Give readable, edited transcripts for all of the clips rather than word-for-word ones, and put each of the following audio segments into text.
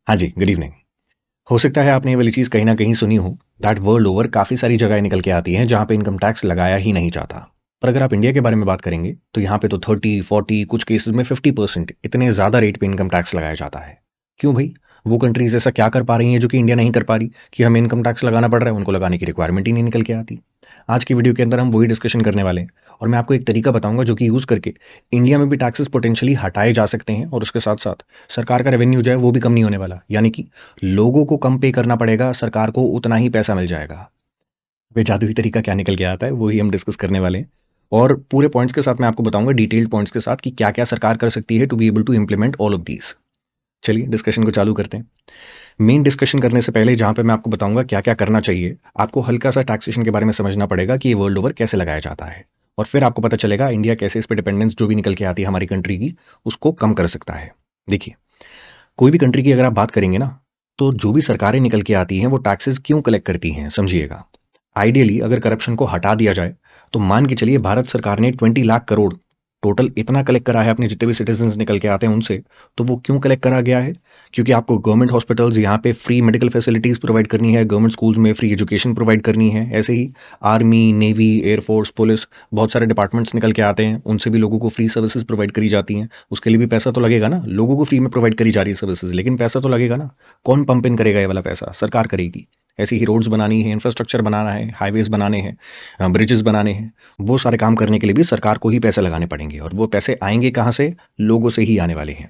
हाँ जी, good evening. हो सकता है आपने ये वाली चीज़ कहीं न कहीं सुनी हो दैट वर्ल्ड ओवर काफ़ी सारी जगह निकल के आती हैं जहाँ पे इनकम टैक्स लगाया ही नहीं जाता। पर अगर आप इंडिया के बारे में बात करेंगे तो यहाँ पे तो 30, 40 कुछ केसेज़ में 50% इतने ज़्यादा रेट पे इनकम टैक्स लगाया जाता है। क्यों भई? वो कंट्रीज़ ऐसा क्या कर पा रही हैं जो कि इंडिया नहीं कर पा रही कि हमें इनकम टैक्स लगाना पड़ रहा है, उनको लगाने की रिक्वायरमेंट ही नहीं निकल के आती। आज की वीडियो के अंदर हम वही डिस्कशन करने वाले हैं और मैं आपको एक तरीका बताऊँगा जो कि यूज़ करके इंडिया में भी टैक्सेस पोटेंशियली हटाए जा सकते हैं और उसके साथ-साथ सरकार का रेवेन्यू जो है वो भी कम नहीं होने वाला। यानी कि लोगों को कम पे करना पड़ेगा, सरकार को उतना ही पैसा मिल जाएगा। वे जादुई तरीका क्या निकल के आता है, वो ही हम डिस्कस करने वाले हैं। और पूरे पॉइंट्स के साथ मैं आपको बताऊँगा डिटेल्ड पॉइंट्स के साथ कि क्या-क्या सरकार कर सकती है to be able to implement all of these. चलिए डिस्कशन को चालू करते हैं। मेन डिस्कशन करने से पहले जहाँ पे मैं आपको बताऊँगा क्या-क्या करना चाहिए, आपको हल्का-सा टैक्सेशन के बारे में समझना पड़ेगा कि ये वर्ल्ड ओवर कैसे लगाया जाता है। और फिर आपको पता चलेगा इंडिया कैसे इस पे डिपेंडेंस जो भी निकल के आती है हमारी कंट्री की, उसको कम कर सकता है। देखिए, कोई भी कंट्री की अगर आप बात करेंगे ना, तो जो भी सरकारें निकल के आती हैं, वो टैक्सेस क्यों कलेक्ट करती हैं, समझिएगा। आइडियली अगर करप्शन को हटा दिया जाए, तो मान के चलिए भारत सरकार ने 20 लाख करोड़ टोटल इतना कलेक्ट करा है अपने जितने भी सिटीजन्स निकल के आते हैं उनसे, तो वो क्यों कलेक्ट करा गया है? क्योंकि आपको गवर्नमेंट हॉस्पिटल्स यहाँ पे फ्री मेडिकल फैसिलिटीज़ प्रोवाइड करनी है, गवर्नमेंट स्कूल्स में फ्री एजुकेशन प्रोवाइड करनी है। ऐसे ही आर्मी, नेवी, एयरफोर्स, पुलिस बहुत सारे डिपार्टमेंट्स निकल के आते हैं, उनसे भी लोगों को फ्री सर्विसेज प्रोवाइड करी जाती हैं। उसके लिए भी पैसा तो लगेगा ना, लोगों को फ्री में प्रोवाइड करी जा रही है सर्विसेज, लेकिन पैसा तो लगेगा ना। कौन पंप इन करेगा ये वाला पैसा? सरकार करेगी। ऐसी ही रोड्स बनानी है, इंफ्रास्ट्रक्चर बनाना है, हाईवेज बनाने हैं, ब्रिजेस बनाने हैं, वो सारे काम करने के लिए भी सरकार को ही पैसे लगाने पड़ेंगे और वो पैसे आएंगे कहाँ से? लोगों से ही आने वाले हैं।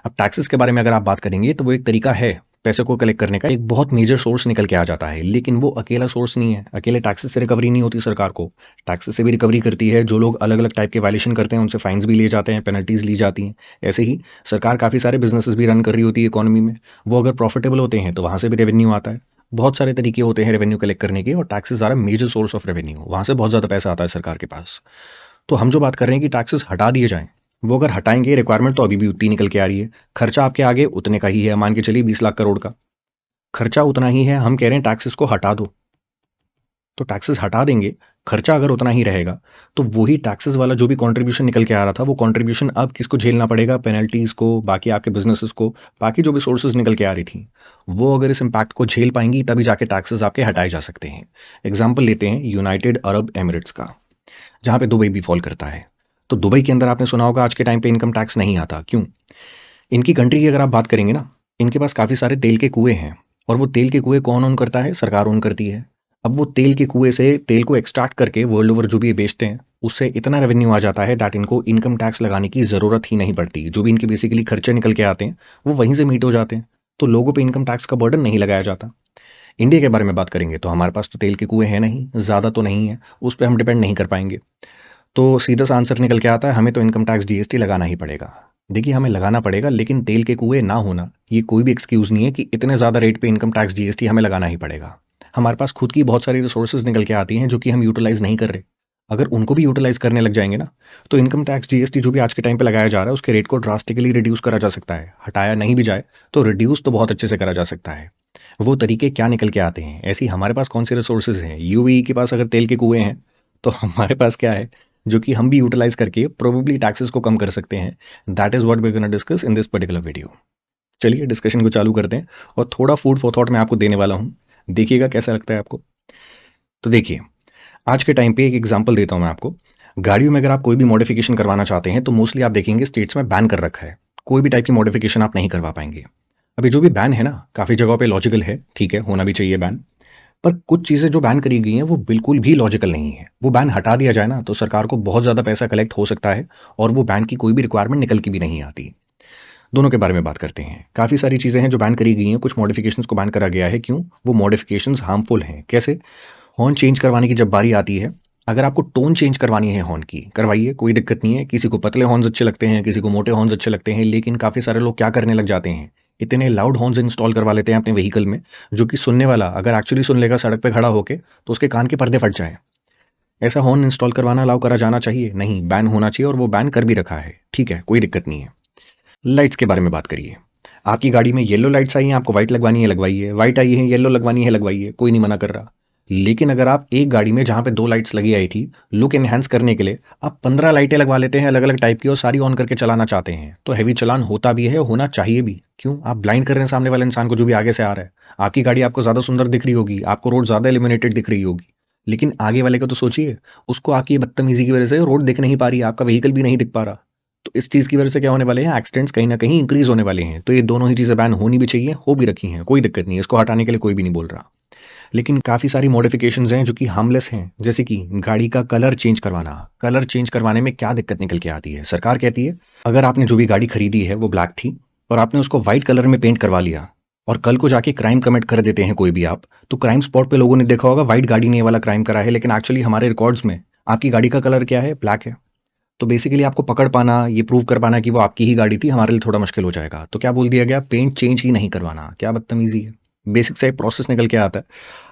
अब टैक्सेस के बारे में अगर आप बात करेंगे तो वो एक तरीका है पैसे को कलेक्ट करने का, एक बहुत मेजर सोर्स निकल के आ जाता है, लेकिन वो अकेला सोर्स नहीं है। अकेले टैक्सेस से रिकवरी नहीं होती सरकार को, टैक्सेस से भी रिकवरी करती है। जो लोग अलग अलग टाइप के वायलेशन करते हैं उनसे फाइन्स भी लिए जाते हैं, पेनल्टीज ली जाती हैं। ऐसे ही सरकार काफ़ी सारे बिजनेसेस भी रन कर रही होती है इकोनॉमी में, वो अगर प्रॉफिटेबल होते हैं तो वहाँ से भी रेवेन्यू आता है। बहुत सारे तरीके होते हैं रेवेन्यू कलेक्ट करने के और taxes are major source of revenue, वहाँ से बहुत ज़्यादा पैसा आता है सरकार के पास। तो हम जो बात कर रहे हैं कि टैक्सेस हटा दिए जाएं, वो अगर हटाएंगे, रिक्वायरमेंट तो अभी भी उतनी निकल के आ रही है, खर्चा आपके आगे उतने का ही है। मान के चलिए 20 लाख करोड़ का खर्चा उतना ही है, हम कह रहे हैं टैक्सेस को हटा दो, तो टैक्सेस हटा देंगे, खर्चा अगर उतना ही रहेगा, तो वही टैक्सेस वाला जो भी कंट्रीब्यूशन निकल के आ रहा था, वो कंट्रीब्यूशन अब किसको झेलना पड़ेगा? पेनल्टीज को, बाकी आपके बिजनेसेस को, बाकी जो भी सोर्सेज निकल के आ रही थी, वो अगर इस इम्पैक्ट को झेल पाएंगी तभी जाके टैक्सेस आपके हटाए जा सकते हैं। एग्जाम्पल लेते हैं यूनाइटेड अरब एमिरेट्स का, जहां पे दुबई भी फॉल करता है। तो दुबई के अंदर आपने सुना होगा आज के टाइम पे इनकम टैक्स नहीं आता। क्यों? इनकी कंट्री की अगर आप बात करेंगे ना, इनके पास काफ़ी सारे तेल के कुएँ हैं और वो तेल के कुएँ कौन ओन करता है? सरकार ओन करती है। अब वो तेल के कुएँ से तेल को एक्सट्रैक्ट करके वर्ल्ड ओवर जो भी ये बेचते हैं, उससे इतना रेवेन्यू आ जाता है दैट इनको इनकम टैक्स लगाने की ज़रूरत ही नहीं पड़ती। जो भी इनके बेसिकली खर्चे निकल के आते हैं, वो वहीं से मीट हो जाते हैं। तो लोगों पे इनकम टैक्स का बर्डन नहीं लगाया जाता। इंडिया के बारे में बात करेंगे तो हमारे पास तो तेल के कुएँ हैं नहीं, ज़्यादा तो नहीं है, उस पे हम डिपेंड नहीं कर पाएँगे। तो सीधा सा आंसर निकल के आता है, हमें तो इनकम टैक्स जीएसटी लगाना ही पड़ेगा। देखिए, हमें लगाना पड़ेगा, लेकिन तेल के कुएँ ना होना, ये कोई भी एक्सक्यूज़ नहीं है कि इतने ज़्यादा रेट पे इनकम टैक्स जीएसटी हमें लगाना ही पड़ेगा। हमारे पास खुद की बहुत सारी रिसोर्सेज़ निकल के आती हैं जो कि हम यूटिलाइज़ नहीं कर रहे। अगर उनको भी यूटिलाइज़ करने लग जाएँगे ना, तो इनकम टैक्स जीएसटी जो भी आज के टाइम पे लगाया जा रहा है, उसके रेट को ड्रास्टिकली रिड्यूस करा जा सकता है। हटाया नहीं भी जाए, तो रिड्यूस तो बहुत अच्छे से करा जा सकता है। वो तरीके क्या निकल के आते हैं? ऐसी हमारे पास कौन से रिसोर्सेज़ हैं? यूएई के पास अगर तेल के कुएँ हैं, तो हमारे पास क्या है जो कि हम भी यूटिलाइज करके प्रोबेबली टैक्सेस को कम कर सकते हैं। That is what we gonna discuss in this particular video. चलिए डिस्कशन को चालू करते हैं और थोड़ा फूड फॉर थॉट मैं आपको देने वाला हूँ, देखिएगा कैसा लगता है आपको। तो देखिए, आज के टाइम पे एक एग्जांपल देता हूँ मैं आपको। गाड़ियों में अगर आप कोई भी मॉडिफिकेशन करवाना चाहते हैं तो मोस्टली आप देखेंगे स्टेट्स में बैन कर रखा है। कोई भी टाइप की मॉडिफिकेशन आप नहीं करवा पाएंगे। अभी जो भी बैन है ना, काफ़ी जगहों पे लॉजिकल है, ठीक है, होना भी चाहिए बैन। पर कुछ चीज़ें जो बैन करी गई हैं वो बिल्कुल भी लॉजिकल नहीं है। वो बैन हटा दिया जाए ना तो सरकार को बहुत ज़्यादा पैसा कलेक्ट हो सकता है और वो बैन की कोई भी रिक्वायरमेंट निकल के भी नहीं आती। दोनों के बारे में बात करते हैं। काफ़ी सारी चीज़ें हैं जो बैन करी गई हैं, कुछ मॉडिफिकेशंस को बैन करा गया है। क्यों? वो मॉडिफिकेशंस हार्मफुल हैं। कैसे? हॉर्न चेंज करवाने की जब बारी आती है, अगर आपको टोन चेंज करवानी है हॉर्न की, करवाइए, कोई दिक्कत नहीं है। किसी को पतले हॉर्न्स अच्छे लगते हैं, किसी को मोटे हॉर्न्स अच्छे लगते हैं, लेकिन काफ़ी सारे लोग क्या करने लग जाते हैं, इतने लाउड हॉर्न्स इंस्टॉल करवा लेते हैं अपने व्हीकल में, जो कि सुनने वाला अगर एक्चुअली सुन लेगा सड़क पे खड़ा होके, तो उसके कान के पर्दे फट जाएँ। ऐसा हॉर्न इंस्टॉल करवाना अलाउ करा जाना चाहिए? नहीं, बैन होना चाहिए और वो बैन कर भी रखा है। ठीक है, कोई दिक्कत नहीं है। लाइट्स के बारे में बात करिए। आपकी गाड़ी में येलो लाइट्स आई हैं, आपको व्हाइट लगवानी है लगवाइए, व्हाइट आई है येलो लगवानी है लगवाइए, कोई नहीं मना कर रहा। लेकिन अगर आप एक गाड़ी में जहां पे 2 लाइट्स लगी आई थी, लुक एनहांस करने के लिए आप 15 लाइटें लगवा लेते हैं अलग अलग टाइप की और सारी ऑन करके चलाना चाहते हैं, तो हैवी चलान होता भी है, होना चाहिए भी। क्यों? आप ब्लाइंड कर रहे हैं सामने वाले इंसान को जो भी आगे से आ रहा है। आपकी गाड़ी आपको ज्यादा सुंदर दिख रही होगी, आपको रोड ज्यादा इल्यूमिनेटेड दिख रही होगी, लेकिन आगे वाले को तो सोचिए, उसको आपकी ये बदतमीजी की वजह से रोड दिख नहीं पा रही है, आपका व्हीकल भी नहीं दिख पा रहा। तो इस चीज की वजह से क्या होने वाले हैं, एक्सीडेंट्स कहीं ना कहीं इंक्रीज होने वाले हैं। तो ये दोनों ही चीजें बैन होनी भी चाहिए, हो भी रखी हैं, कोई दिक्कत नहीं है, इसको हटाने के लिए कोई भी नहीं बोल रहा। लेकिन काफ़ी सारी मॉडिफिकेशंस हैं जो कि हार्मलेस हैं, जैसे कि गाड़ी का कलर चेंज करवाना। कलर चेंज करवाने में क्या दिक्कत निकल के आती है? सरकार कहती है अगर आपने जो भी गाड़ी खरीदी है वो ब्लैक थी और आपने उसको व्हाइट कलर में पेंट करवा लिया और कल को जाके क्राइम कमिट कर देते हैं कोई भी आप, तो क्राइम स्पॉट पे लोगों ने देखा होगा व्हाइट गाड़ी ने ये वाला क्राइम करा है, लेकिन एक्चुअली हमारे रिकॉर्ड्स में आपकी गाड़ी का कलर क्या है? ब्लैक है। तो बेसिकली आपको पकड़ पाना, ये प्रूव कर पाना कि वो आपकी ही गाड़ी थी, हमारे लिए थोड़ा मुश्किल हो जाएगा। तो क्या बोल दिया गया? पेंट चेंज ही नहीं करवाना। क्या बदतमीजी है! बेसिक सा एक प्रोसेस निकल के आता है।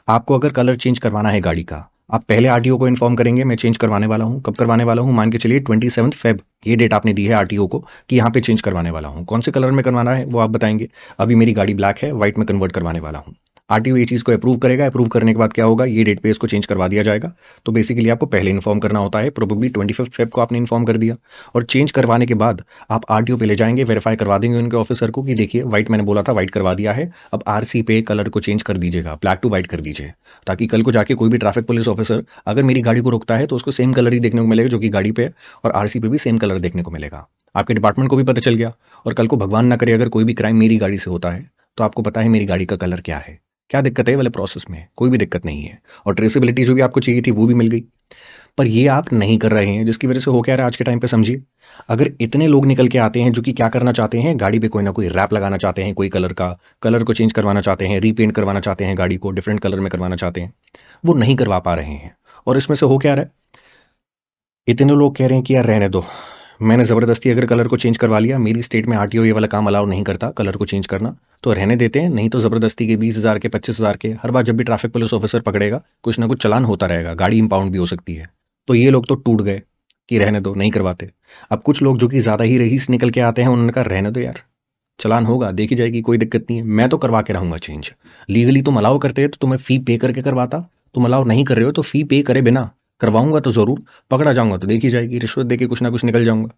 आपको अगर कलर चेंज करवाना है गाड़ी का, आप पहले आरटीओ को इन्फॉर्म करेंगे मैं चेंज करवाने वाला हूँ। कब करवाने वाला हूँ? मान के चलिए 27 फेब, ये डेट आपने दी है आरटीओ को कि यहाँ पे चेंज करवाने वाला हूँ। कौन से कलर में करवाना है वो आप बताएंगे। अभी मेरी गाड़ी ब्लैक है, व्हाइट में कन्वर्ट करवाने वाला हूँ। आरटीओ ये चीज़ को अप्रूव करेगा। अप्रूव करने के बाद क्या होगा? ये डेट पे इसको चेंज करवा दिया जाएगा। तो बेसिकली आपको पहले इन्फॉर्म करना होता है। प्रोबेबली 25 फेब को आपने इन्फॉर्म कर दिया और चेंज करवाने के बाद आप आरटीओ पे ले जाएंगे, वेरीफाई करवा देंगे उनके ऑफिसर को कि देखिए व्हाइट मैंने बोला था, व्हाइट करवा दिया है, अब आरसी पे कलर को चेंज कर दीजिएगा, ब्लैक टू व्हाइट कर दीजिए, ताकि कल को जाके कोई भी ट्रैफिक पुलिस ऑफिसर अगर मेरी गाड़ी को रोकता है तो उसको सेम कलर ही देखने को मिलेगा जो कि गाड़ी पे है, और आरसी पे भी सेम कलर देखने को मिलेगा। आपके डिपार्टमेंट को भी पता चल गया। और कल को भगवान ना करे अगर कोई भी क्राइम मेरी गाड़ी से होता है तो आपको पता है मेरी गाड़ी का कलर क्या है। क्या दिक्कत है ये वाले प्रोसेस में? कोई भी दिक्कत नहीं है। और ट्रेसेबिलिटी जो भी आपको चाहिए थी वो भी मिल गई। पर ये आप नहीं कर रहे हैं, जिसकी वजह से हो क्या रहा है आज के टाइम पे, समझिए। अगर इतने लोग निकल के आते हैं जो कि क्या करना चाहते हैं, गाड़ी पे कोई ना कोई रैप लगाना चाहते हैं, कोई कलर का, कलर को चेंज करवाना चाहते हैं, रीपेंट करवाना चाहते हैं, गाड़ी को डिफरेंट कलर में करवाना चाहते हैं, वो नहीं करवा पा रहे हैं। और इसमें से हो क्या रहा है, इतने लोग कह रहे हैं कि यार रहने दो, मैंने ज़बरदस्ती अगर कलर को चेंज करवा लिया, मेरी स्टेट में आरटीओ ये वाला काम अलाउ नहीं करता कलर को चेंज करना, तो रहने देते हैं। नहीं तो ज़बरदस्ती के 20,000 के 25,000 के हर बार जब भी ट्रैफिक पुलिस ऑफिसर पकड़ेगा कुछ ना कुछ चलान होता रहेगा, गाड़ी इंपाउंड भी हो सकती है। तो ये लोग तो टूट गए कि रहने दो, नहीं करवाते। अब कुछ लोग जो कि ज़्यादा ही रईस निकल के आते हैं, उन्होंने कहा रहने दो यार, चलान होगा, देखी जाएगी, कोई दिक्कत नहीं है, मैं तो करवा के रहूंगा चेंज। लीगली तुम अलाउ करते हैं तो तुम्हें फी पे करके करवाता, तुम अलाउ नहीं कर रहे हो तो फी पे करे बिना करवाऊंगा तो जरूर, पकड़ा जाऊंगा तो देखी जाएगी, रिश्वत देके कुछ ना कुछ निकल जाऊंगा।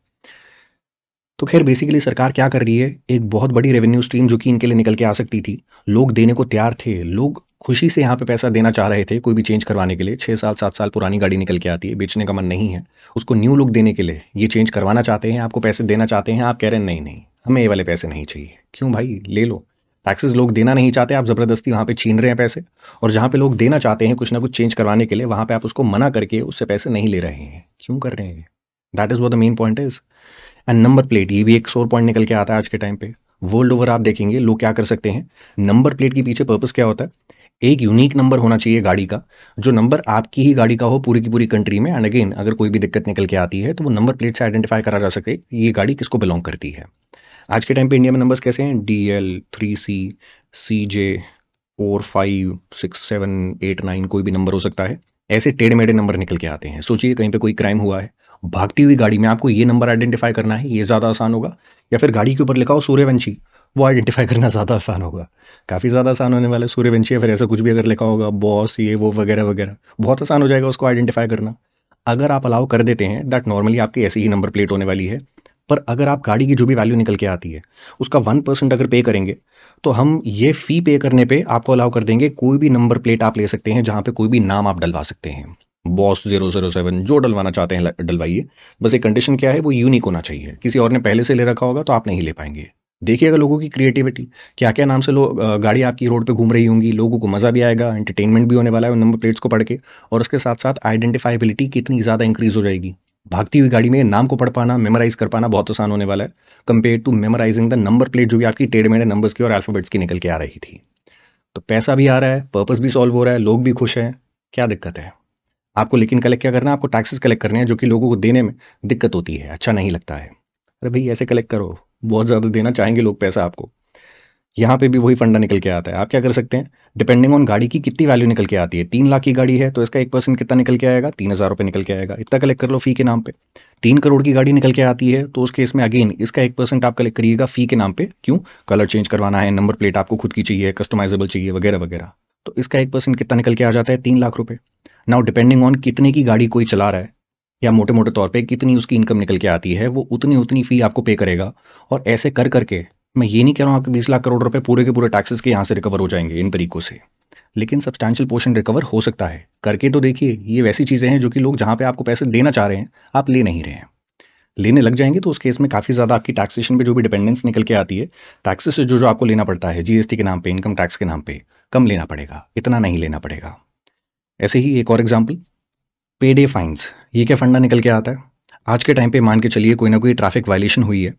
तो खैर बेसिकली सरकार क्या कर रही है, एक बहुत बड़ी रेवेन्यू स्ट्रीम जो कि इनके लिए निकल के आ सकती थी, लोग देने को तैयार थे, लोग खुशी से यहाँ पे पैसा देना चाह रहे थे कोई भी चेंज करवाने के लिए। 6 साल 7 साल पुरानी गाड़ी निकल के आती है, बेचने का मन नहीं है, उसको न्यू लुक देने के लिए ये चेंज करवाना चाहते हैं, आपको पैसे देना चाहते हैं, आप कह रहे हैं नहीं नहीं हमें ये वाले पैसे नहीं चाहिए। क्यों भाई, ले लो। टैक्सेस लोग देना नहीं चाहते, आप जबरदस्ती वहां पे छीन रहे हैं पैसे। और जहां पे लोग देना चाहते हैं कुछ ना कुछ चेंज करवाने के लिए, वहां पे आप उसको मना करके उससे पैसे नहीं ले रहे हैं। क्यों कर रहे हैं? That is what the main point is. And number plate, ये भी एक सोर पॉइंट निकल के आता है आज के टाइम पे। वर्ल्ड ओवर आप देखेंगे लोग क्या कर सकते हैं, नंबर प्लेट के पीछे पर्पस क्या होता है, एक यूनिक नंबर होना चाहिए गाड़ी का, जो नंबर आपकी ही गाड़ी का हो पूरी की पूरी कंट्री में। एंड अगेन अगर कोई भी दिक्कत निकल के आती है तो वो नंबर प्लेट से आइडेंटिफाई करा जा सके ये गाड़ी किसको बिलोंग करती है। आज के टाइम पे इंडिया में नंबर्स कैसे हैं, DL 3C, CJ 4 5 6 7 8 9, कोई भी नंबर हो सकता है। ऐसे टेढ़े मेढ़े नंबर निकल के आते हैं। सोचिए कहीं पे कोई क्राइम हुआ है, भागती हुई गाड़ी में आपको ये नंबर आइडेंटिफाई करना है, ये ज़्यादा आसान होगा, या फिर गाड़ी के ऊपर लिखा हो सूर्यवंशी, वो आइडेंटिफाई करना ज़्यादा आसान होगा। काफ़ी ज़्यादा आसान होने वाला है सूर्यवंशी, या फिर ऐसा कुछ भी अगर लिखा होगा बॉस ये वो वगैरह वगैरह, बहुत आसान हो जाएगा उसको आइडेंटिफाई करना। अगर आप अलाउ कर देते हैं दैट नॉर्मली आपकी ऐसी ही नंबर प्लेट होने वाली है। पर अगर आप गाड़ी की जो भी वैल्यू निकल के आती है उसका 1% अगर पे करेंगे तो हम ये फी पे करने पे आपको अलाउ कर देंगे कोई भी नंबर प्लेट आप ले सकते हैं जहां पे कोई भी नाम आप डलवा सकते हैं। बॉस 007 जो डलवाना चाहते हैं डलवाइए। बस एक कंडीशन क्या है, वो यूनिक होना चाहिए, किसी और ने पहले से ले रखा होगा तो आप नहीं ले पाएंगे। देखिएगा लोगों की क्रिएटिविटी, क्या क्या नाम से लोग गाड़ी आपकी रोड पे घूम रही होंगी, लोगों को मजा भी आएगा, एंटरटेनमेंट भी होने वाला है उन नंबर प्लेट्स को पढ़ के, और उसके साथ साथ आइडेंटिफाइबिलिटी कितनी ज़्यादा इंक्रीज हो जाएगी। भागती हुई गाड़ी में नाम को पढ़ पाना, मेमोराइज कर पाना बहुत आसान होने वाला है compare to memorising the number plate जो भी आपकी टेढ़े मेढ़े नंबर्स की और अल्फाबेट्स की निकल के आ रही थी। तो पैसा भी आ रहा है, पर्पस भी सॉल्व हो रहा है, लोग भी खुश हैं, क्या दिक्कत है आपको? लेकिन कलेक्ट क्या करना है, आपको टैक्सेस कलेक्ट करने हैं जो कि लोगों को देने में दिक्कत होती है, अच्छा नहीं लगता है। अरे भाई ऐसे कलेक्ट करो, बहुत ज़्यादा देना चाहेंगे लोग पैसा आपको। यहाँ पे भी वही फंडा निकल के आता है। आप क्या कर सकते हैं, डिपेंडिंग ऑन गाड़ी की कितनी वैल्यू निकल के आती है, 3 लाख की गाड़ी है तो इसका 1% कितना निकल के आएगा, 3,000 रुपये निकल के आएगा, इतना कलेक्ट कर लो फी के नाम पे। 3 करोड़ की गाड़ी निकल के आती है तो उस केस में अगेन इसका 1% आप कलेक्ट करिएगा फी के नाम पे। क्यों? कलर चेंज करवाना है, नंबर प्लेट आपको खुद की चाहिए, कस्टमाइजेबल चाहिए वगैरह वगैरह। तो इसका 1% कितना निकल के आ जाता है? 3 लाख रुपए। नाउ डिपेंडिंग ऑन कितने की गाड़ी कोई चला रहा है या मोटे मोटे तौर पे कितनी उसकी इनकम निकल के आती है, वो उतनी उतनी फी आपको पे करेगा। और ऐसे कर करके, मैं ये नहीं कह रहा हूँ आपके 20 लाख करोड़ रुपए पूरे के पूरे टैक्सेस के यहाँ से रिकवर हो जाएंगे इन तरीकों से, लेकिन सब्सटैंशियल पोर्शन रिकवर हो सकता है। करके तो देखिए, ये वैसी चीज़ें हैं जो कि लोग जहाँ पे आपको पैसे देना चाह रहे हैं, आप ले नहीं रहे हैं। लेने लग जाएंगे तो उस केस में काफ़ी ज़्यादा आपकी टैक्सेशन पे जो भी डिपेंडेंस निकल के आती है, टैक्सेस से जो जो आपको लेना पड़ता है जीएसटी के नाम पे, इनकम टैक्स के नाम पे, कम लेना पड़ेगा, इतना नहीं लेना पड़ेगा। ऐसे ही एक और एग्जाम्पल, पे डे फाइन्स। ये क्या फंडा निकल के आता है? आज के टाइम पे मान के चलिए कोई ना कोई ट्रैफिक वायलेशन हुई है,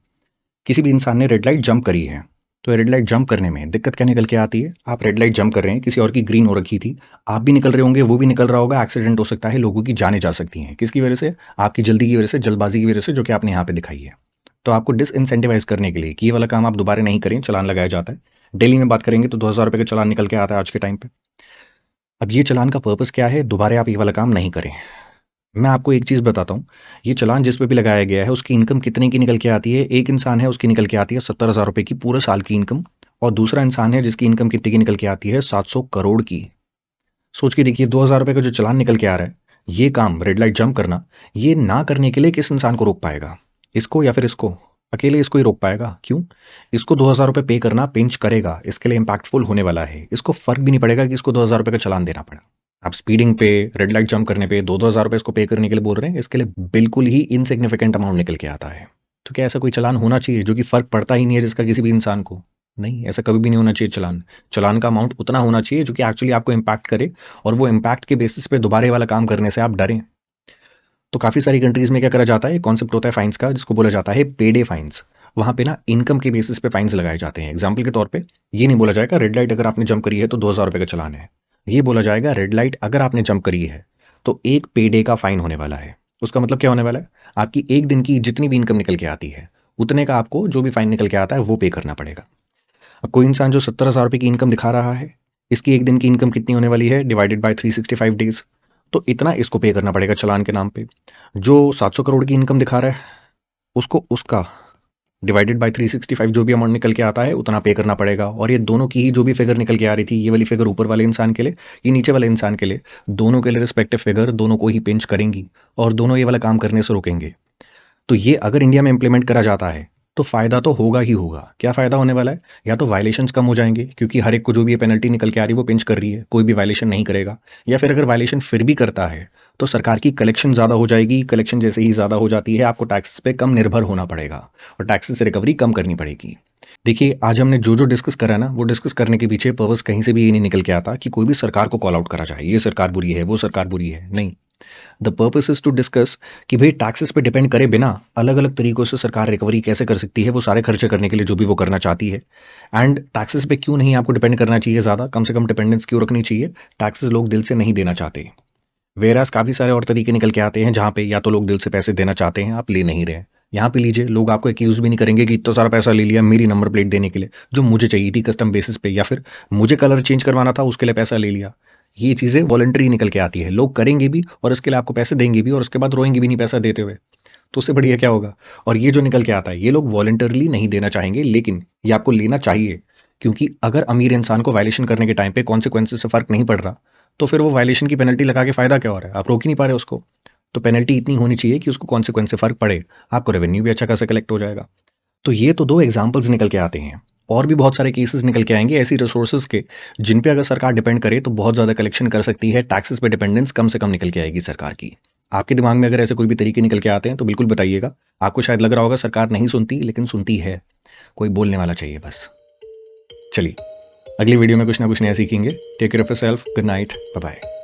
किसी भी इंसान ने रेड लाइट जंप करी है, तो रेड लाइट जंप करने में दिक्कत क्या निकल के आती है? आप रेड लाइट जंप कर रहे हैं, किसी और की ग्रीन हो रखी थी, आप भी निकल रहे होंगे, वो भी निकल रहा होगा, एक्सीडेंट हो सकता है, लोगों की जानें जा सकती हैं। किसकी वजह से? आपकी जल्दी की वजह से, जल्दबाजी की वजह से, जो कि आपने यहाँ पे दिखाई है। तो आपको डिसइंसेंटिवाइज करने के लिए कि ये वाला काम आप दोबारा नहीं करें, चालान लगाया जाता है। दिल्ली में बात करेंगे तो 2000 रुपये का चालान निकल के आता है आज के टाइम पे। अब ये चालान का पर्पस क्या है? दोबारा आप ये वाला काम नहीं करें। मैं आपको एक चीज़ बताता हूँ, ये चालान जिस पे भी लगाया गया है उसकी इनकम कितने की निकल के आती है? एक इंसान है उसकी निकल के आती है 70,000 रुपये की पूरे साल की इनकम, और दूसरा इंसान है जिसकी इनकम कितने की निकल के आती है? 700 करोड़ की। सोच के देखिए, 2000 रुपये का जो चालान निकल के आ रहा है, ये काम रेड लाइट जंप करना, ये ना करने के लिए किस इंसान को रोक पाएगा? इसको या फिर इसको? अकेले इसको ही रोक पाएगा। क्यों? इसको 2000 रुपये पे करना पिंच करेगा, इसके लिए इम्पैक्टफुल होने वाला है। इसको फर्क भी नहीं पड़ेगा कि इसको 2000 रुपये का चालान देना पड़ा। आप स्पीडिंग पे, रेड लाइट जंप करने पे 2-2 हज़ार रुपये इसको पे करने के लिए बोल रहे हैं, इसके लिए बिल्कुल ही इनसिग्निफिकेंट अमाउंट निकल के आता है। तो क्या ऐसा कोई चालान होना चाहिए जो कि फर्क पड़ता ही नहीं है जिसका किसी भी इंसान को? नहीं, ऐसा कभी भी नहीं होना चाहिए। चालान चालान का अमाउंट उतना होना चाहिए जो कि एक्चुअली आपको इम्पैक्ट करे, और वो इम्पैक्ट के बेसिस पे दोबारा वाला काम करने से आप डरें। तो काफ़ी सारी कंट्रीज में क्या करा जाता है, कॉन्सेप्ट होता है फाइन्स का जिसको बोला जाता है पे डे फाइन्स। वहाँ पे ना इनकम के बेसिस पे फाइन्स लगाए जाते हैं। एग्जाम्पल के तौर पे ये नहीं बोला जाएगा रेड लाइट अगर आपने जंप करी है तो 2000 रुपये का चालान है। ये बोला जाएगा रेड लाइट अगर आपने जंप करी है तो एक पे डे का फाइन होने वाला है। उसका मतलब क्या होने वाला है? आपकी एक दिन की जितनी भी इनकम निकल के आती है, उतने का आपको जो भी फाइन निकल के आता है वो पे करना पड़ेगा। अब कोई इंसान जो 70,000 रुपये की इनकम दिखा रहा है, इसकी एक दिन की इनकम कितनी होने वाली है? डिवाइडेड बाय 365 डेज, तो इतना इसको पे करना पड़ेगा चालान के नाम पे। जो 700 करोड़ की इनकम दिखा रहा है, उसको उसका डिवाइडेड बाय 365 जो भी अमाउंट निकल के आता है उतना पे करना पड़ेगा। और ये दोनों की ही जो भी फिगर निकल के आ रही थी, ये वाली फिगर ऊपर वाले इंसान के लिए, ये नीचे वाले इंसान के लिए, दोनों के लिए रिस्पेक्टिव फिगर दोनों को ही पिंच करेंगी और दोनों ये वाला काम करने से रोकेंगे। तो ये अगर इंडिया में इंप्लीमेंट करा जाता है तो फायदा तो होगा ही होगा। क्या फायदा होने वाला है? या तो वायलेशंस कम हो जाएंगे, क्योंकि हर एक को जो भी ये पेनल्टी निकल के आ रही है वो पिंच कर रही है, कोई भी वायलेशन नहीं करेगा। या फिर अगर वायलेशन फिर भी करता है तो सरकार की कलेक्शन ज़्यादा हो जाएगी। कलेक्शन जैसे ही ज़्यादा हो जाती है, आपको टैक्स पे कम निर्भर होना पड़ेगा और टैक्सेस से रिकवरी कम करनी पड़ेगी। देखिए, आज हमने जो जो डिस्कस करा ना, वो डिस्कस करने के पीछे पर्पस कहीं से भी ये नहीं निकल के आता कि कोई भी सरकार को कॉल आउट करा जाए, ये सरकार बुरी है, वो सरकार बुरी है। नहीं, the purpose is to discuss कि भाई टैक्सेस पे डिपेंड करे बिना अलग अलग तरीकों से सरकार रिकवरी कैसे कर सकती है, वो सारे खर्चे करने के लिए जो भी वो करना चाहती है। एंड टैक्सेस पे क्यों नहीं आपको डिपेंड करना चाहिए ज़्यादा, कम से कम डिपेंडेंस क्यों रखनी चाहिए? टैक्सेस लोग दिल से नहीं देना चाहते, वेरास काफ़ी सारे और तरीके निकल के आते हैं जहाँ पे या तो लोग दिल से पैसे देना चाहते हैं, आप ले नहीं रहे। यहाँ पे लीजिए, लोग आपको एक्यूज भी नहीं करेंगे कि इतना सारा पैसा ले लिया मेरी नंबर प्लेट देने के लिए जो मुझे चाहिए थी कस्टम बेसिस पे, या फिर मुझे कलर चेंज करवाना था उसके लिए पैसा ले लिया। ये चीज़ें वॉलंटरी निकल के आती है, लोग करेंगे भी और इसके लिए आपको पैसे देंगे भी और उसके बाद रोएंगे भी नहीं पैसा देते हुए। तो उससे बढ़िया क्या होगा? और ये जो निकल के आता है, ये लोग वॉलंटरली नहीं देना चाहेंगे, लेकिन ये आपको लेना चाहिए, क्योंकि अगर अमीर इंसान को वायलेशन करने के टाइम पे कॉन्सिक्वेंसेस से फर्क नहीं पड़ रहा, तो फिर वो वायलेशन की पेनल्टी लगा के फायदा क्या हो रहा है? आप रोक ही नहीं पा रहे उसको। तो पेनल्टी इतनी होनी चाहिए कि उसको कॉन्सिक्वेंस से फर्क पड़े, आपको रेवेन्यू भी अच्छा खासा कलेक्ट हो जाएगा। तो ये तो दो एग्जाम्पल्स निकल के आते हैं, और भी बहुत सारे केसेस निकल के आएंगे ऐसी रिसोर्सेज के जिन पे अगर सरकार डिपेंड करे तो बहुत ज़्यादा कलेक्शन कर सकती है। टैक्सेस पे डिपेंडेंस कम से कम निकल के आएगी सरकार की। आपके दिमाग में अगर ऐसे कोई भी तरीके निकल के आते हैं तो बिल्कुल बताइएगा। आपको शायद लग रहा होगा सरकार नहीं सुनती, लेकिन सुनती है, कोई बोलने वाला चाहिए बस। चलिए, अगली वीडियो में कुछ ना कुछ नया सीखेंगे। Take care of yourself, good night, bye bye.